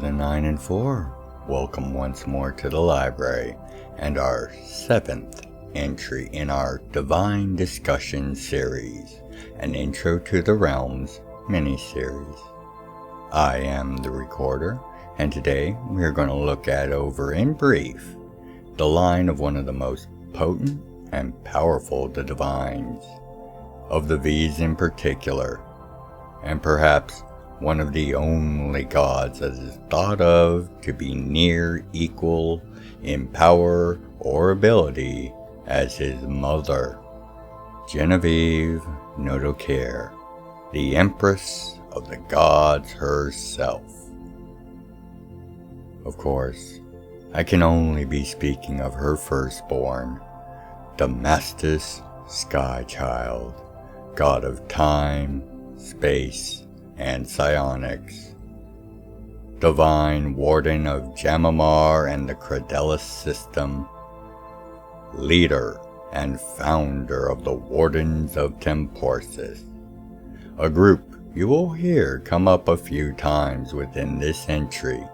the 9 and 4. Welcome once more to the library and our 7th entry in our Divine Discussion series, an Intro to the Realms mini-series. I am the recorder, and today we are going to look at over in brief the line of one of the most potent and powerful of the Divines, of the V's in particular, and perhaps one of the only gods that is thought of to be near equal in power or ability as his mother, Genevieve Nodokere, the Empress of the Gods herself. Of course, I can only be speaking of her firstborn, Damastis Skychild, god of time, space, and psionics, Divine Warden of Jam'mar and the Credelis system, leader and founder of the Wardens of Temporsis, a group you will hear come up a few times within this entry,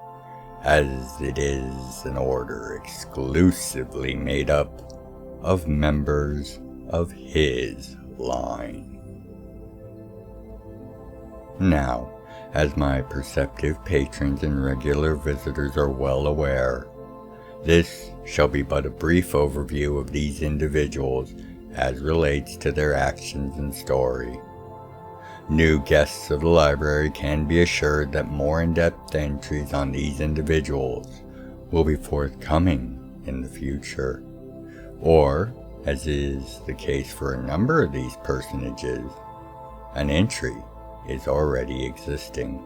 as it is an order exclusively made up of members of his line. Now, as my perceptive patrons and regular visitors are well aware, this shall be but a brief overview of these individuals as relates to their actions and story. New guests of the library can be assured that more in-depth entries on these individuals will be forthcoming in the future, or, as is the case for a number of these personages, an entry is already existing.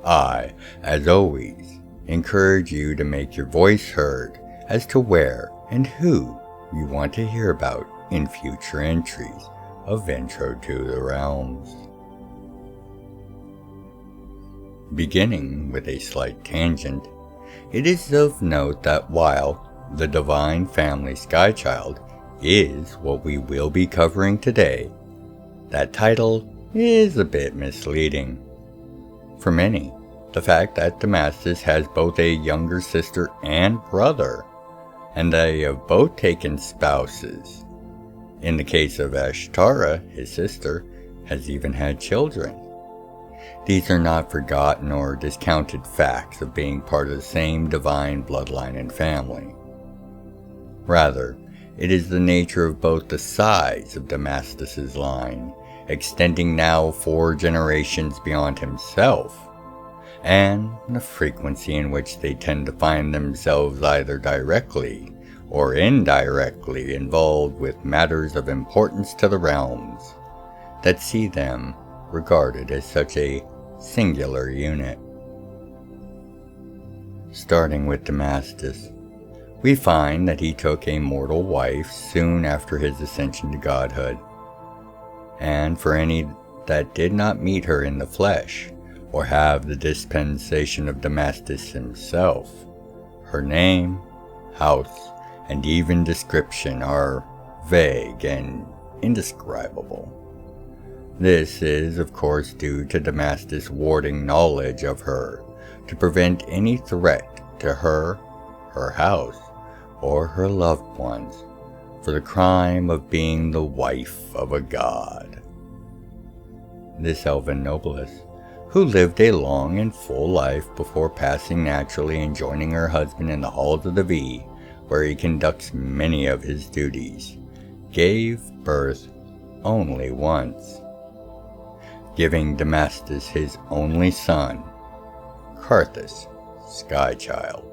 I, as always, encourage you to make your voice heard as to where and who you want to hear about in future entries of Intro to the Realms. Beginning with a slight tangent, it is of note that while the Divine Family Skychild is what we will be covering today, that title is a bit misleading. For many, the fact that Damastis has both a younger sister and brother, and they have both taken spouses. In the case of Ashtara, his sister, has even had children. These are not forgotten or discounted facts of being part of the same divine bloodline and family. Rather, it is the nature of both the size of Damastis' line, extending now 4 generations beyond himself, and the frequency in which they tend to find themselves either directly or indirectly involved with matters of importance to the realms, that see them regarded as such a singular unit. Starting with Damastis, we find that he took a mortal wife soon after his ascension to godhood. And for any that did not meet her in the flesh, or have the dispensation of Damastis himself, her name, house, and even description are vague and indescribable. This is, of course, due to Damastis warding knowledge of her to prevent any threat to her, her house, or her loved ones for the crime of being the wife of a god. This elven noblesse, who lived a long and full life before passing naturally and joining her husband in the halls of the V, where he conducts many of his duties, gave birth only once, giving Damastis his only son, Karthus Skychild.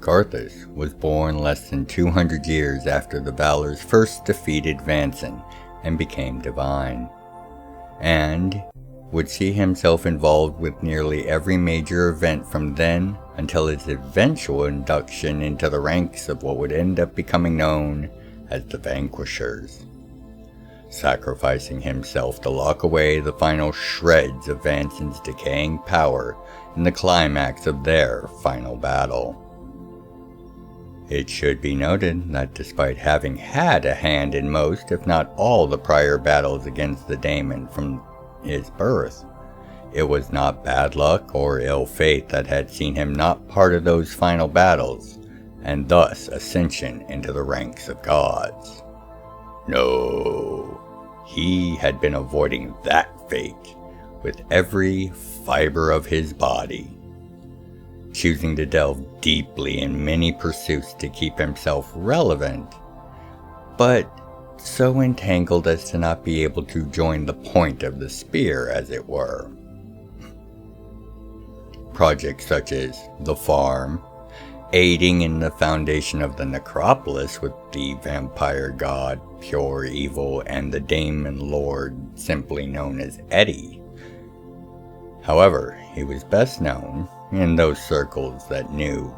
Karthus was born less than 200 years after the Valors first defeated Vanson and became divine, and would see himself involved with nearly every major event from then until his eventual induction into the ranks of what would end up becoming known as the Vanquishers, sacrificing himself to lock away the final shreds of Vanson's decaying power in the climax of their final battle. It should be noted that despite having had a hand in most, if not all, the prior battles against the daemon from his birth, It was not bad luck or ill fate that had seen him not part of those final battles, and thus ascension into the ranks of gods. No, he had been avoiding that fate with every fiber of his body, choosing to delve deeply in many pursuits to keep himself relevant, but so entangled as to not be able to join the point of the spear, as it were. Projects such as the farm, aiding in the foundation of the necropolis with the vampire god Pure Evil and the Daemon Lord simply known as Eddie. However, he was best known, in those circles that knew,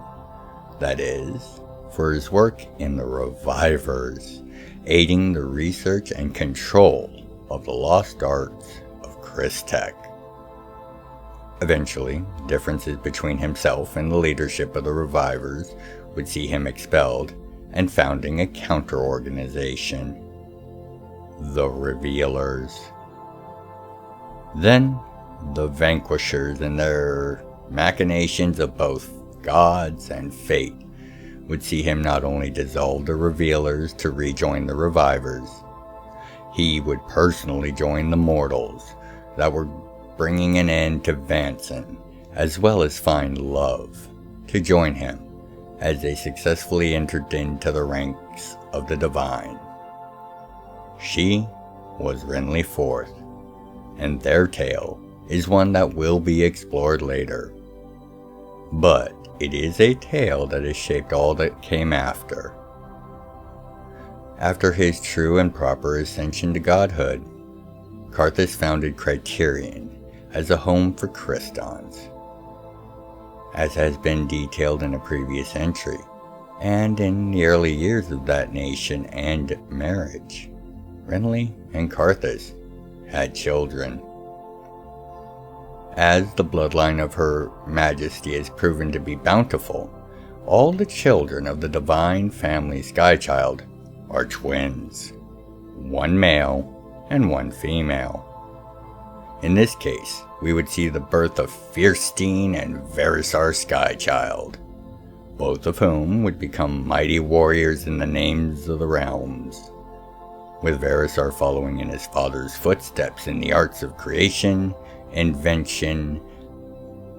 that is, for his work in the Revivers, aiding the research and control of the lost arts of Christech. Eventually, differences between himself and the leadership of the Revivers would see him expelled and founding a counter-organization, the Revealers. Then, the Vanquishers and their machinations of both gods and fate would see him not only dissolve the Revealers to rejoin the Revivers, he would personally join the Mortals that were bringing an end to Vanson, as well as find Love to join him as they successfully entered into the ranks of the Divine. She was Renly Forth, and their tale is one that will be explored later. But it is a tale that has shaped all that came after. After his true and proper ascension to godhood, Karthus founded Criterion as a home for Crystons, as has been detailed in a previous entry, and in the early years of that nation and marriage, Renly and Karthus had children. As the bloodline of Her Majesty has proven to be bountiful, all the children of the Divine Family Skychild are twins, one male and one female. In this case, we would see the birth of Fierstein and Verisar Skychild, both of whom would become mighty warriors in the names of the realms, with Verisar following in his father's footsteps in the arts of creation, invention,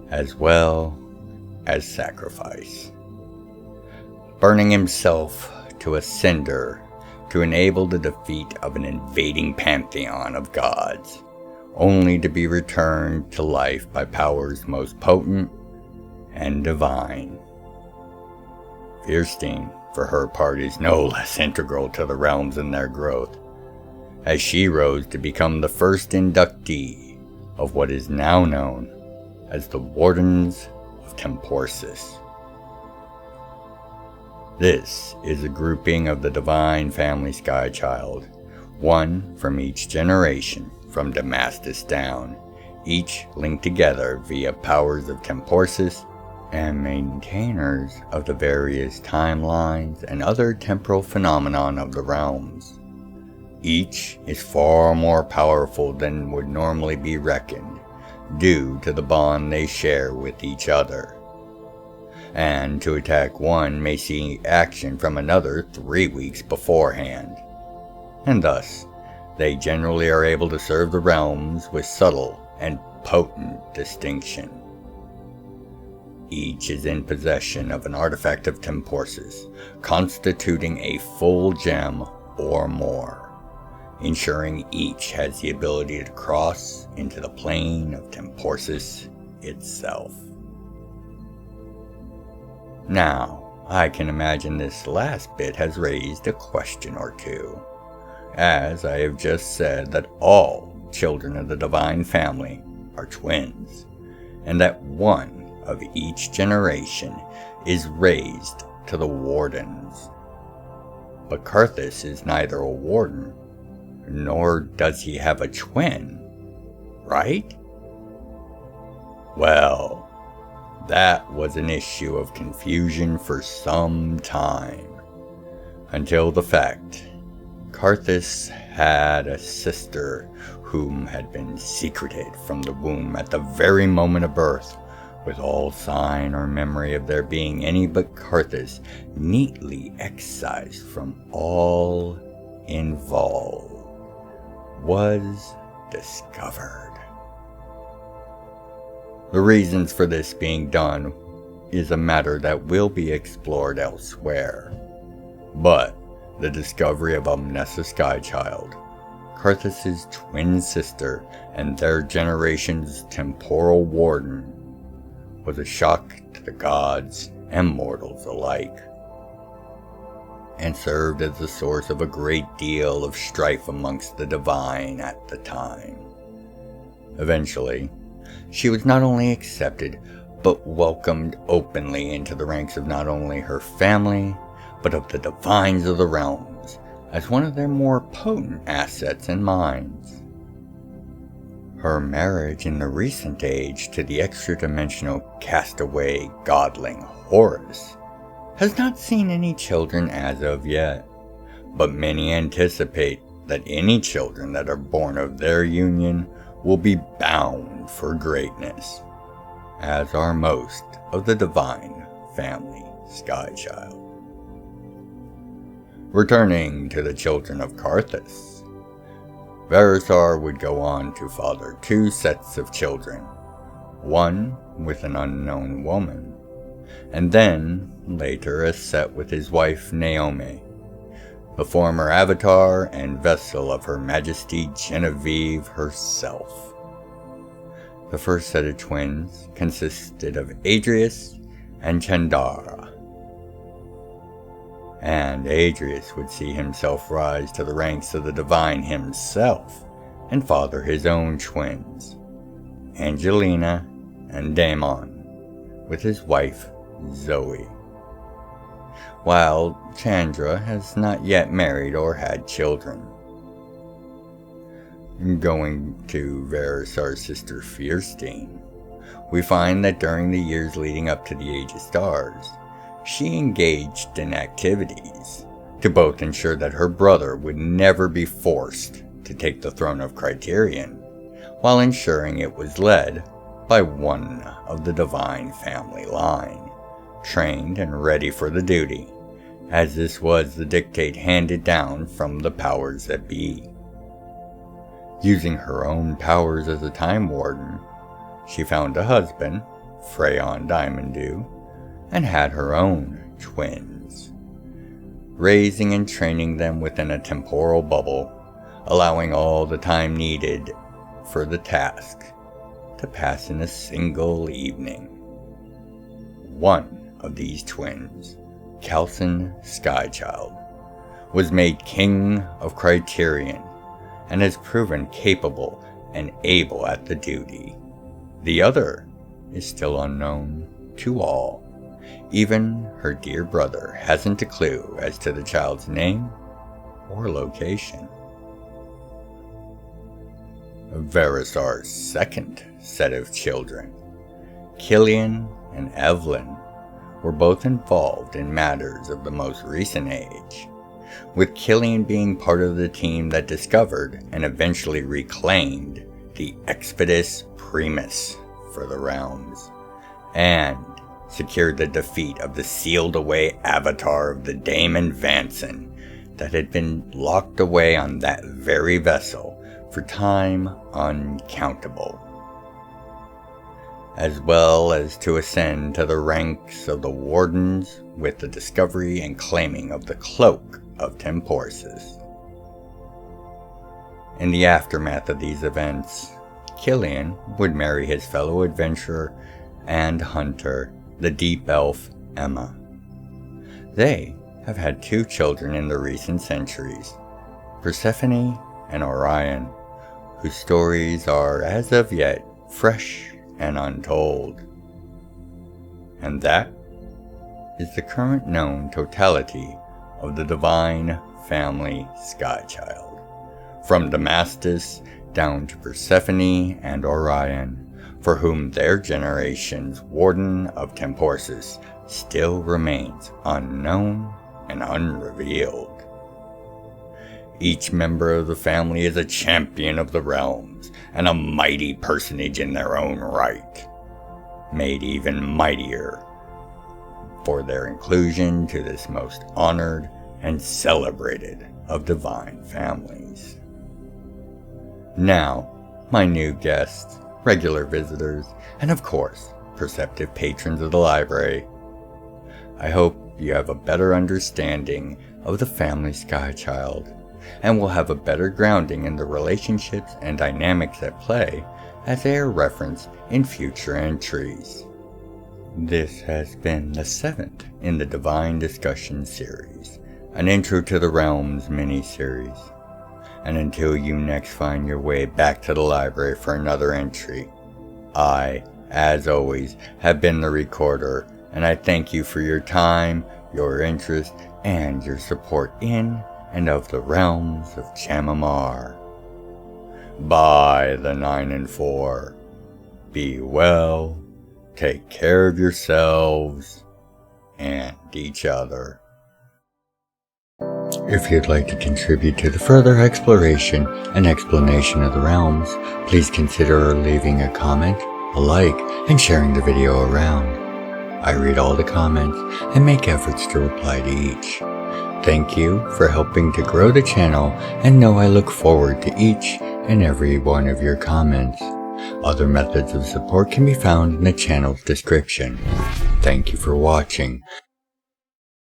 as well as sacrifice, burning himself to a cinder to enable the defeat of an invading pantheon of gods, only to be returned to life by powers most potent and divine. Fierstein, for her part, is no less integral to the realms and their growth, as she rose to become the first inductee of what is now known as the Wardens of Temporsis. This is a grouping of the Divine Family Skychild, one from each generation from Damastis down, each linked together via powers of Temporsis and maintainers of the various timelines and other temporal phenomenon of the realms. Each is far more powerful than would normally be reckoned, due to the bond they share with each other. And to attack one may see action from another 3 weeks beforehand, and thus they generally are able to serve the realms with subtle and potent distinction. Each is in possession of an artifact of Temporsis, constituting a full gem or more, ensuring each has the ability to cross into the plane of Temporsis itself. Now, I can imagine this last bit has raised a question or two, as I have just said that all children of the Divine Family are twins, and that one of each generation is raised to the Wardens. But Karthus is neither a Warden, nor does he have a twin, right? Well, that was an issue of confusion for some time, until the fact Karthus had a sister whom had been secreted from the womb at the very moment of birth, with all sign or memory of there being any but Carthus neatly excised from all involved, was discovered. The reasons for this being done is a matter that will be explored elsewhere, but the discovery of Amnessa Skychild, Carthus's twin sister and their generation's temporal warden, was a shock to the gods and mortals alike, and served as the source of a great deal of strife amongst the divine at the time. Eventually, she was not only accepted, but welcomed openly into the ranks of not only her family, but of the divines of the realms, as one of their more potent assets and minds. Her marriage in the recent age to the extra-dimensional castaway godling Horus has not seen any children as of yet, but many anticipate that any children that are born of their union will be bound for greatness, as are most of the Divine Family Skychild. Returning to the children of Carthus, Verisar would go on to father 2 sets of children, one with an unknown woman, and then later a set with his wife Naomi, the former avatar and vessel of Her Majesty Genevieve herself. The first set of twins consisted of Adrius and Chandara, and Adrius would see himself rise to the ranks of the divine himself and father his own twins, Angelina and Damon, with his wife Zoe, while Chandra has not yet married or had children. Going to Verisar's sister Fierstein, we find that during the years leading up to the Age of Stars, she engaged in activities to both ensure that her brother would never be forced to take the throne of Criterion, while ensuring it was led by one of the Divine Family line, trained and ready for the duty, as this was the dictate handed down from the powers that be. Using her own powers as a Time Warden, she found a husband, Freyon Diamonddew, and had her own twins, raising and training them within a temporal bubble, allowing all the time needed for the task to pass in a single evening. One of these twins, Calcin Skychild, was made King of Criterion and has proven capable and able at the duty. The other is still unknown to all. Even her dear brother hasn't a clue as to the child's name or location. Verisar's second set of children, Killian and Evelyn, were both involved in matters of the most recent age, with Killian being part of the team that discovered and eventually reclaimed the Expedus Primus for the realms, and secured the defeat of the sealed-away avatar of the Daemon Vanson that had been locked away on that very vessel for time uncountable, as well as to ascend to the ranks of the Wardens with the discovery and claiming of the Cloak of Temporsis. In the aftermath of these events, Killian would marry his fellow adventurer and hunter, the Deep Elf Emma. They have had 2 children in the recent centuries, Persephone and Orion, whose stories are, as of yet, fresh and untold. And that is the current known totality of the Divine Family Skychild, from Damastis down to Persephone and Orion, for whom their generation's Warden of Temporsis still remains unknown and unrevealed. Each member of the family is a champion of the realms, and a mighty personage in their own right, made even mightier for their inclusion to this most honored and celebrated of divine families. Now, my new guests, regular visitors, and of course, perceptive patrons of the library, I hope you have a better understanding of the family Skychild, and will have a better grounding in the relationships and dynamics at play as they are referenced in future entries. This has been the 7th in the Divine Discussion series, an Intro to the Realms mini-series. And until you next find your way back to the library for another entry, I, as always, have been the recorder, and I thank you for your time, your interest, and your support in and of the realms of Jam'mar. By the 9 and 4, be well, take care of yourselves and each other. If you'd like to contribute to the further exploration and explanation of the realms, please consider leaving a comment, a like, and sharing the video around. I read all the comments and make efforts to reply to each. Thank you for helping to grow the channel, and know I look forward to each and every one of your comments. Other methods of support can be found in the channel's description. Thank you for watching.